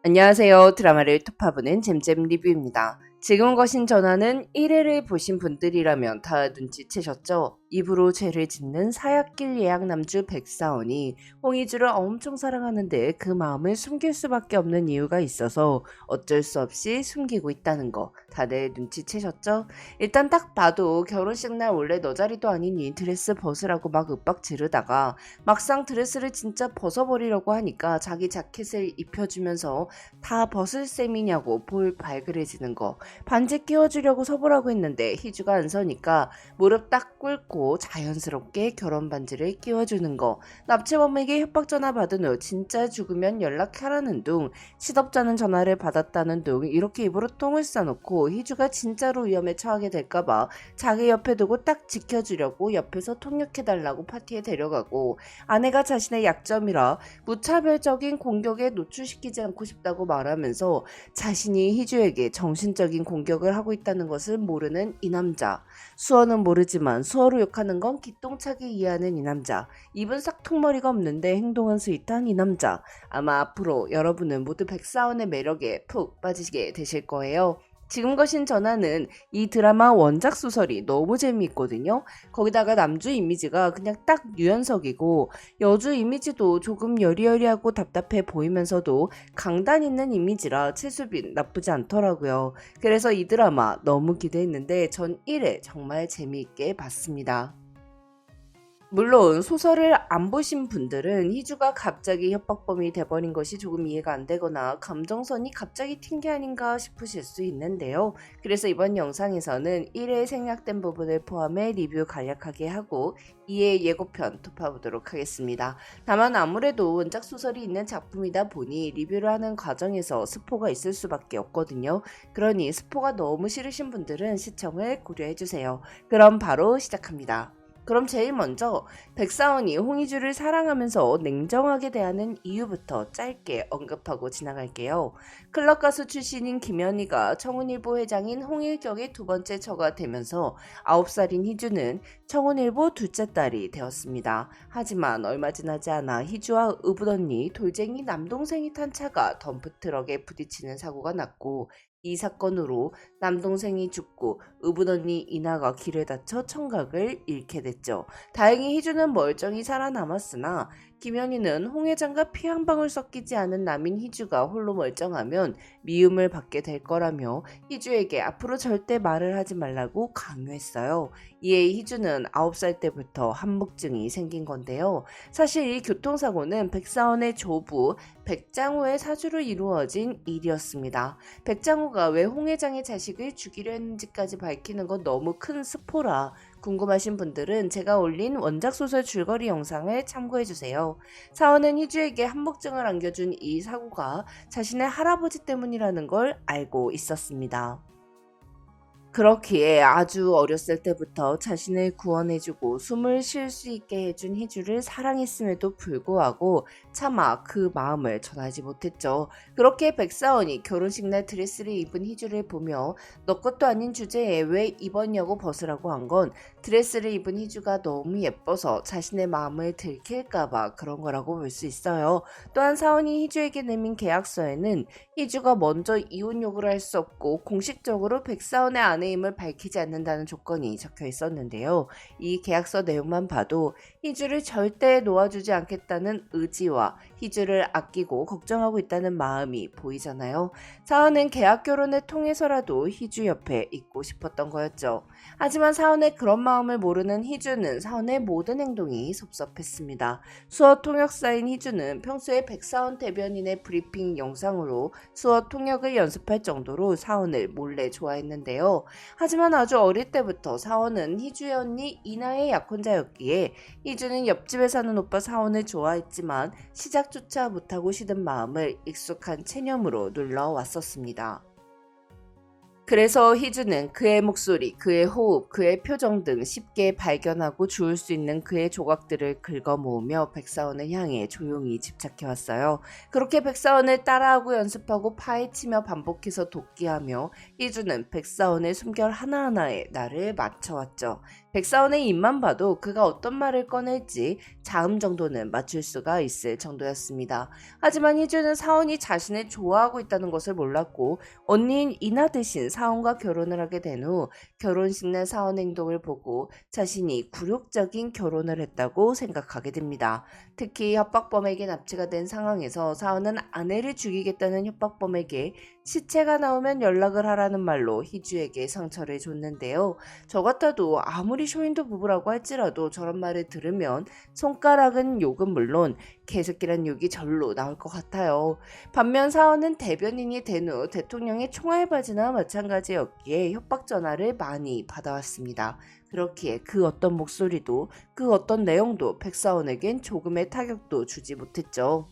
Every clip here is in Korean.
안녕하세요. 드라마를 톱파보는 잼잼 리뷰입니다. 지금 거신 전화는 1회를 보신 분들이라면 다 눈치채셨죠? 입으로 죄를 짓는 사약길 예약 남주 백사원이 홍희주를 엄청 사랑하는데 그 마음을 숨길 수밖에 없는 이유가 있어서 어쩔 수 없이 숨기고 있다는 거 다들 눈치채셨죠? 일단 딱 봐도 결혼식 날 원래 너 자리도 아니니 드레스 벗으라고 막 윽박 지르다가 막상 드레스를 진짜 벗어버리려고 하니까 자기 자켓을 입혀주면서 다 벗을 셈이냐고 볼 발그레지는 거. 반지 끼워주려고 서보라고 했는데 희주가 안 서니까 무릎 딱 꿇고 자연스럽게 결혼 반지를 끼워주는 거. 납치범에게 협박 전화 받은 후 진짜 죽으면 연락하라는 둥, 시덥잖은 전화를 받았다는 둥 이렇게 입으로 똥을 싸놓고 희주가 진짜로 위험에 처하게 될까봐 자기 옆에 두고 딱 지켜주려고 옆에서 통역해달라고 파티에 데려가고 아내가 자신의 약점이라 무차별적인 공격에 노출시키지 않고 싶다고 말하면서 자신이 희주에게 정신적인 공격을 하고 있다는 것을 모르는 이 남자. 수어는 모르지만 수어로 욕하는 건 기똥차게 이해하는 이 남자. 입은 싹퉁머리가 없는데 행동은 스윗한 이 남자. 아마 앞으로 여러분은 모두 백사원의 매력에 푹 빠지게 되실 거예요. 지금 거신 전화는 이 드라마 원작 소설이 너무 재미있거든요. 거기다가 남주 이미지가 그냥 딱 유연석이고 여주 이미지도 조금 여리여리하고 답답해 보이면서도 강단 있는 이미지라 최수빈 나쁘지 않더라고요. 그래서 이 드라마 너무 기대했는데 전 1회 정말 재미있게 봤습니다. 물론 소설을 안 보신 분들은 희주가 갑자기 협박범이 돼버린 것이 조금 이해가 안 되거나 감정선이 갑자기 튄 게 아닌가 싶으실 수 있는데요. 그래서 이번 영상에서는 1회 생략된 부분을 포함해 리뷰 간략하게 하고 2회 예고편 톱파보도록 하겠습니다. 다만 아무래도 원작 소설이 있는 작품이다 보니 리뷰를 하는 과정에서 스포가 있을 수밖에 없거든요. 그러니 스포가 너무 싫으신 분들은 시청을 고려해주세요. 그럼 바로 시작합니다. 그럼 제일 먼저 백사원이 홍희주를 사랑하면서 냉정하게 대하는 이유부터 짧게 언급하고 지나갈게요. 클럽 가수 출신인 김연희가 청운일보 회장인 홍일경의 두 번째 처가 되면서 9살인 희주는 청운일보 둘째 딸이 되었습니다. 하지만 얼마 지나지 않아 희주와 의붓언니 돌쟁이 남동생이 탄 차가 덤프트럭에 부딪히는 사고가 났고 이 사건으로 남동생이 죽고 의붓언니 이나가 길에 다쳐 청각을 잃게 됐죠. 다행히 희주는 멀쩡히 살아남았으나 김연희는 홍 회장과 피 한 방울 섞이지 않은 남인 희주가 홀로 멀쩡하면 미움을 받게 될 거라며 희주에게 앞으로 절대 말을 하지 말라고 강요했어요. 이에 희주는 9살 때부터 한묵증이 생긴 건데요. 사실 이 교통사고는 백사원의 조부 백장호의 사주로 이루어진 일이었습니다. 백장호가 왜 홍 회장의 자식을 죽이려 했는지까지 밝히는 건 너무 큰 스포라 궁금하신 분들은 제가 올린 원작 소설 줄거리 영상을 참고해주세요. 사원은 희주에게 한복증을 안겨준 이 사고가 자신의 할아버지 때문이라는 걸 알고 있었습니다. 그렇기에 아주 어렸을 때부터 자신을 구원해주고 숨을 쉴 수 있게 해준 희주를 사랑했음에도 불구하고 차마 그 마음을 전하지 못했죠. 그렇게 백사원이 결혼식 날 드레스를 입은 희주를 보며 너 것도 아닌 주제에 왜 입었냐고 벗으라고 한 건 드레스를 입은 희주가 너무 예뻐서 자신의 마음을 들킬까봐 그런 거라고 볼 수 있어요. 또한 사원이 희주에게 내민 계약서에는 희주가 먼저 이혼 요구를 할 수 없고 공식적으로 백사원의 아내임을 밝히지 않는다는 조건이 적혀 있었는데요. 이 계약서 내용만 봐도 희주를 절대 놓아주지 않겠다는 의지와 희주를 아끼고 걱정하고 있다는 마음이 보이잖아요. 사원은 계약 결혼을 통해서라도 희주 옆에 있고 싶었던 거였죠. 하지만 사원의 그런 마음을 모르는 희주는 사원의 모든 행동이 섭섭했습니다. 수어 통역사인 희주는 평소에 백사원 대변인의 브리핑 영상으로 수어 통역을 연습할 정도로 사원을 몰래 좋아했는데요. 하지만 아주 어릴 때부터 사원은 희주의 언니 이나의 약혼자였기에 희주는 옆집에 사는 오빠 사원을 좋아했지만 시작조차 못하고 싶은 마음을 익숙한 체념으로 눌러왔었습니다. 그래서 희주는 그의 목소리, 그의 호흡, 그의 표정 등 쉽게 발견하고 주울 수 있는 그의 조각들을 긁어 모으며 백사원을 향해 조용히 집착해왔어요. 그렇게 백사원을 따라하고 연습하고 파헤치며 반복해서 돕기하며 희주는 백사원의 숨결 하나하나에 나를 맞춰왔죠. 백사원의 입만 봐도 그가 어떤 말을 꺼낼지 자음 정도는 맞출 수가 있을 정도였습니다. 하지만 희주는 사원이 자신을 좋아하고 있다는 것을 몰랐고 언니인 이나 대신 사원과 결혼을 하게 된 후 결혼식 날 사원 행동을 보고 자신이 굴욕적인 결혼을 했다고 생각하게 됩니다. 특히 협박범에게 납치가 된 상황에서 사원은 아내를 죽이겠다는 협박범에게 시체가 나오면 연락을 하라는 말로 희주에게 상처를 줬는데요. 저 같아도 아무리 쇼윈도 부부라고 할지라도 저런 말을 들으면 손가락은 욕은 물론 개새끼란 욕이 절로 나올 것 같아요. 반면 사원은 대변인이 된 후 대통령의 총알바지나 마찬가지였기에 협박 전화를 많이 받아왔습니다. 그렇기에 그 어떤 목소리도 그 어떤 내용도 백사원에겐 조금의 타격도 주지 못했죠.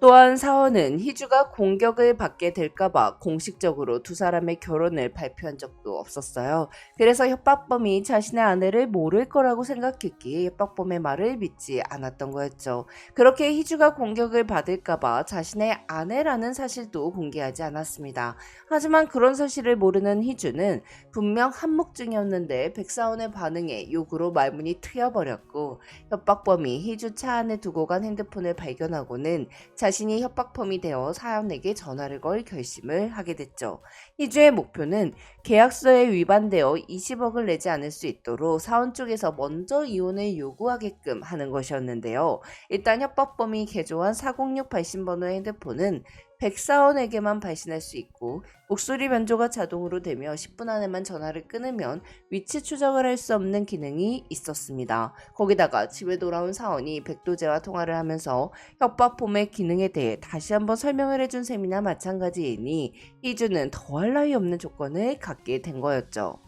또한 사원은 희주가 공격을 받게 될까봐 공식적으로 두 사람의 결혼을 발표한 적도 없었어요. 그래서 협박범이 자신의 아내를 모를 거라고 생각했기에 협박범의 말을 믿지 않았던 거였죠. 그렇게 희주가 공격을 받을까봐 자신의 아내라는 사실도 공개하지 않았습니다. 하지만 그런 사실을 모르는 희주는 분명 한묵증이었는데 백사원의 반응에 욕으로 말문이 트여버렸고 협박범이 희주 차 안에 두고 간 핸드폰을 발견하고는 자신이 협박범이 되어 사원에게 전화를 걸 결심을 하게 됐죠. 희주의 목표는 계약서에 위반되어 20억을 내지 않을 수 있도록 사원 쪽에서 먼저 이혼을 요구하게끔 하는 것이었는데요. 일단 협박범이 개조한 406 발신번호의 핸드폰은 백사원에게만 발신할 수 있고 목소리 변조가 자동으로 되며 10분 안에만 전화를 끊으면 위치 추적을 할 수 없는 기능이 있었습니다. 거기다가 집에 돌아온 사원이 백도재와 통화를 하면서 협박범의 기능에 대해 다시 한번 설명을 해준 셈이나 마찬가지이니 희주는 더할 나위 없는 조건을 갖게 된 거였죠.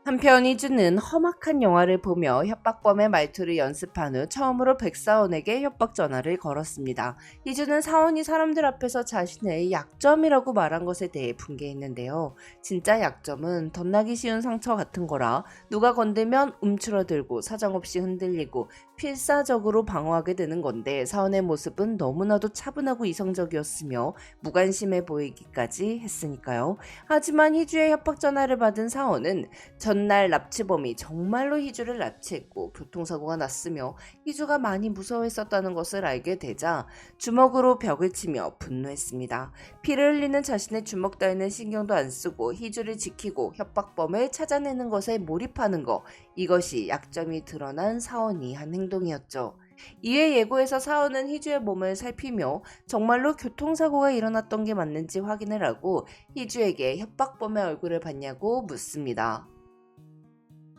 한편 희주는 험악한 영화를 보며 협박범의 말투를 연습한 후 처음으로 백사원에게 협박 전화를 걸었습니다. 희주는 사원이 사람들 앞에서 자신의 약점이라고 말한 것에 대해 분개했는데요. 진짜 약점은 덧나기 쉬운 상처 같은 거라 누가 건들면 움츠러들고 사정없이 흔들리고 필사적으로 방어하게 되는 건데 사원의 모습은 너무나도 차분하고 이성적이었으며 무관심해 보이기까지 했으니까요. 하지만 희주의 협박 전화를 받은 사원은 전날 납치범이 정말로 희주를 납치했고 교통사고가 났으며 희주가 많이 무서워했었다는 것을 알게 되자 주먹으로 벽을 치며 분노했습니다. 피를 흘리는 자신의 주먹 따위는 신경도 안 쓰고 희주를 지키고 협박범을 찾아내는 것에 몰입하는 것, 이것이 약점이 드러난 사원이 한 행동이었죠. 이에 예고에서 사원은 희주의 몸을 살피며 정말로 교통사고가 일어났던 게 맞는지 확인을 하고 희주에게 협박범의 얼굴을 봤냐고 묻습니다.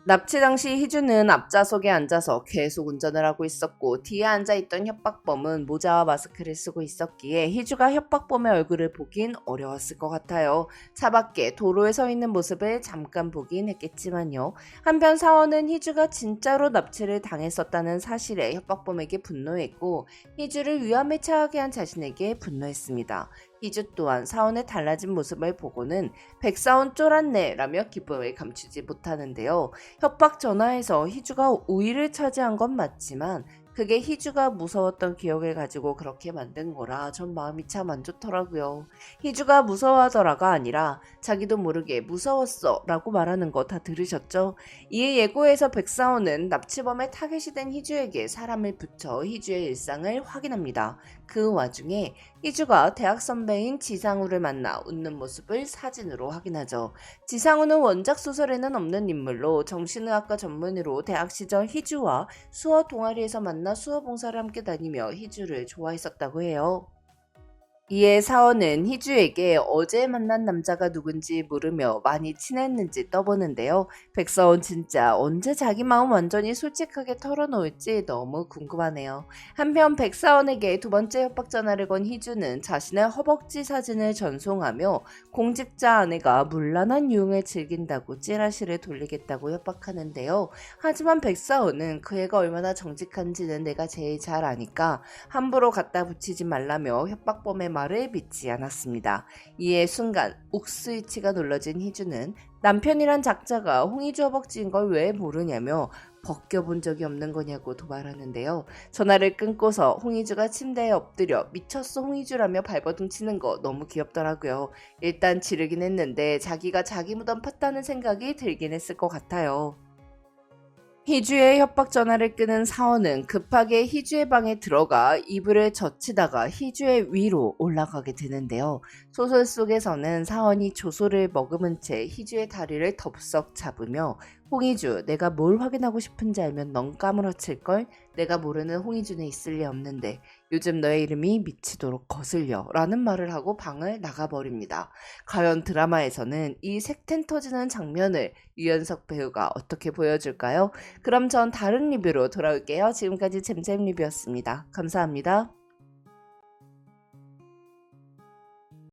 납치 당시 희주는 앞좌석에 앉아서 계속 운전을 하고 있었고 뒤에 앉아있던 협박범은 모자와 마스크를 쓰고 있었기에 희주가 협박범의 얼굴을 보긴 어려웠을 것 같아요. 차 밖에 도로에 서 있는 모습을 잠깐 보긴 했겠지만요. 한편 사원은 희주가 진짜로 납치를 당했었다는 사실에 협박범에게 분노했고 희주를 위험에 처하게 한 자신에게 분노했습니다. 희주 또한 사원의 달라진 모습을 보고는 백사원 쫄았네 라며 기쁨을 감추지 못하는데요. 협박 전화에서 희주가 우위를 차지한 건 맞지만 그게 희주가 무서웠던 기억을 가지고 그렇게 만든 거라 전 마음이 참 안 좋더라고요. 희주가 무서워하더라가 아니라 자기도 모르게 무서웠어 라고 말하는 거 다 들으셨죠? 이에 예고에서 백사원은 납치범의 타겟이 된 희주에게 사람을 붙여 희주의 일상을 확인합니다. 그 와중에 희주가 대학 선배인 지상우를 만나 웃는 모습을 사진으로 확인하죠. 지상우는 원작 소설에는 없는 인물로 정신의학과 전문의로 대학 시절 희주와 수어 동아리에서 만나 수어 봉사를 함께 다니며 희주를 좋아했었다고 해요. 이에 사원은 희주에게 어제 만난 남자가 누군지 물으며 많이 친했는지 떠보는데요. 백사원 진짜 언제 자기 마음 완전히 솔직하게 털어놓을지 너무 궁금하네요. 한편 백사원에게 두 번째 협박 전화를 건 희주는 자신의 허벅지 사진을 전송하며 공직자 아내가 문란한 유흥을 즐긴다고 찌라시를 돌리겠다고 협박하는데요. 하지만 백사원은 그 애가 얼마나 정직한지는 내가 제일 잘 아니까 함부로 갖다 붙이지 말라며 협박범의 말을 믿지 않았습니다. 이에 순간 옥스위치가 눌러진 희주는 남편이란 작자가 홍희주 허벅지인 걸 왜 모르냐며 벗겨본 적이 없는 거냐고 도발하는데요. 전화를 끊고서 홍희주가 침대에 엎드려 미쳤어 홍희주라며 발버둥 치는 거 너무 귀엽더라고요. 일단 지르긴 했는데 자기가 자기 무덤 팠다는 생각이 들긴 했을 것 같아요. 희주의 협박 전화를 끊은 사원은 급하게 희주의 방에 들어가 이불을 젖히다가 희주의 위로 올라가게 되는데요. 소설 속에서는 사원이 조소를 머금은 채 희주의 다리를 덥석 잡으며 홍희주, 내가 뭘 확인하고 싶은지 알면 넌 까무러칠걸? 내가 모르는 홍희주는 있을 리 없는데 요즘 너의 이름이 미치도록 거슬려 라는 말을 하고 방을 나가버립니다. 과연 드라마에서는 이 색텐 터지는 장면을 유연석 배우가 어떻게 보여줄까요? 그럼 전 다른 리뷰로 돌아올게요. 지금까지 잼잼 리뷰였습니다. 감사합니다.